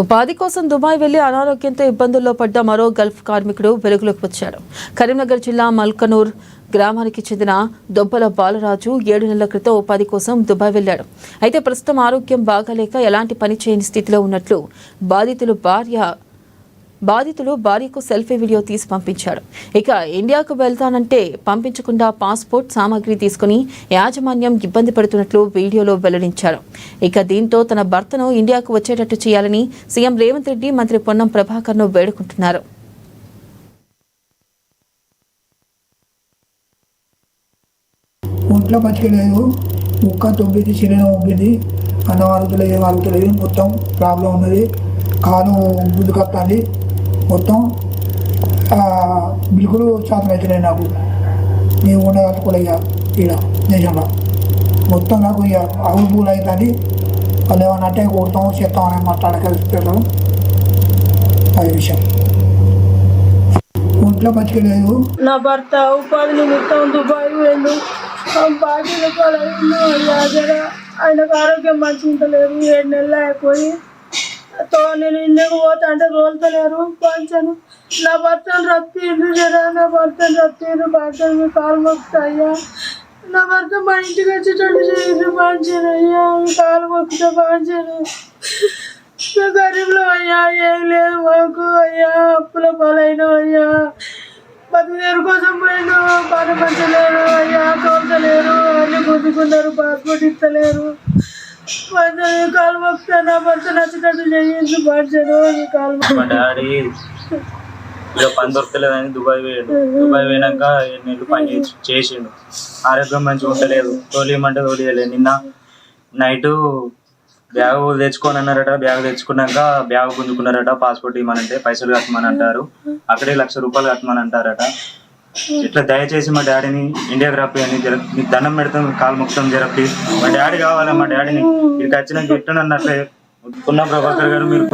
ఉపాధి కోసం దుబాయ్ వెళ్లి అనారోగ్యంతో ఇబ్బందుల్లో పడ్డ మరో గల్ఫ్ కార్మికుడు వెలుగులోకి వచ్చాడు. కరీంనగర్ జిల్లా మల్కనూర్ గ్రామానికి చెందిన దొబ్బల బాలరాజు 7 నెలల క్రితం ఉపాధి కోసం దుబాయ్ వెళ్లాడు. అయితే ప్రస్తుతం ఆరోగ్యం బాగాలేక ఎలాంటి పని చేయని స్థితిలో ఉన్నట్లు బాధితులు భార్యకు సెల్ఫీ వీడియో తీసి పంపించాడు. ఇక ఇండియాకు వెళ్తానంటే పంపించకుండా పాస్పోర్ట్ సామాగ్రి తీసుకుని యాజమాన్యం ఇబ్బంది పడుతున్నట్లు వీడియోలో వెల్లడించారు. ఇక దీంతో తన భర్తను ఇండియాకు వచ్చేటట్టు చేయాలని సీఎం రేవంత్ రెడ్డి మంత్రి పొన్నం ప్రభాకర్ను వేడుకుంటున్నారు. ఒంట్లో మంచిగా ముక్క తొమ్మిది చిన్న ఉబ్బింది, అన్నం అరుగుతలేదు, ఏం అరుగుతలేదు, మొత్తం ప్రాబ్లం ఉన్నది. కాలు ముందుకు వస్తుంది, మొత్తం బిల్కులు శాతం అవుతున్నాయి. నాకు నేను ఉండగలుగుకోలే ఇక ఈడ దేశంలో మొత్తం నాకు ఇక అగులు పూలు అవుతుంది. వాళ్ళు ఏమన్నా అంటే కొడతాం చేస్తాం అని మాట్లాడగలుగుతారు. అది విషయం. ఒంట్లో మంచిగా లేదు. నా భర్త ఉపాధి నిమిత్తం దుబాయ్ వెళ్ళు బాకీ రూపాయలు ఆయనకు ఆరోగ్యం మంచిగా ఉంటలేదు. 7 నెలలు అయిపోయి నేను ఇండియాకు పోతా అంటే రోల్తలేరు పంచను. నా భర్తను రప్పిర్రు జరా, నా భర్తను రప్పిర్రు, భర్తను కాలు మొక్కుతాయ్యా. నా భర్త మా ఇంటికి వచ్చేటట్టు చేయరు పంచాను అయ్యా, కాలు మొక్కుతా పంచాను. గరీబ్లో అయ్యా, ఏం లేదు మాకు అయ్యా, అప్పుల పాలైన అయ్యా, బతుకుదేరు కోసం పోయినా పని పంచలేరు అయ్యా, తోలుతలేరు, అన్ని గుద్దుకున్నారు, పాస్పోర్ట్ ఇస్తలేరు. కాలు మొక్కుతా, నా భర్త నచ్చినట్టు చేయించు పంచాను. మా డాడీ ఇక పని దొరకలేదని దుబాయ్ పోయాడు. దుబాయ్ పోయినాక 7 నెలలు పని చేసిండు. ఆరోగ్యం మంచిగా ఉండలేదు, తోలియమంటే తోలియలేదు. నిన్న నైట్ బ్యాగ్ తెచ్చుకొని అన్నారట. బ్యాగ్ తెచ్చుకున్నాక బ్యాగ్ గుంజుకున్నారట. పాస్పోర్ట్ ఇవ్వమంటే పైసలు కట్టమని అంటారు. అక్కడే 1,00,000 రూపాయలు కట్టమని అంటారట. ఇట్లా దయచేసి మా డాడీని ఇండియాకి రప్పని మీకు దండం పెడతాం, కాలు మొత్తం జర ప్లీజ్. మా డాడీ కావాలా, మా డాడీని ఇక్కడికి వచ్చినాక ఎట్లా అన్నట్లే పొన్నం ప్రభాకర్ గారు మీరు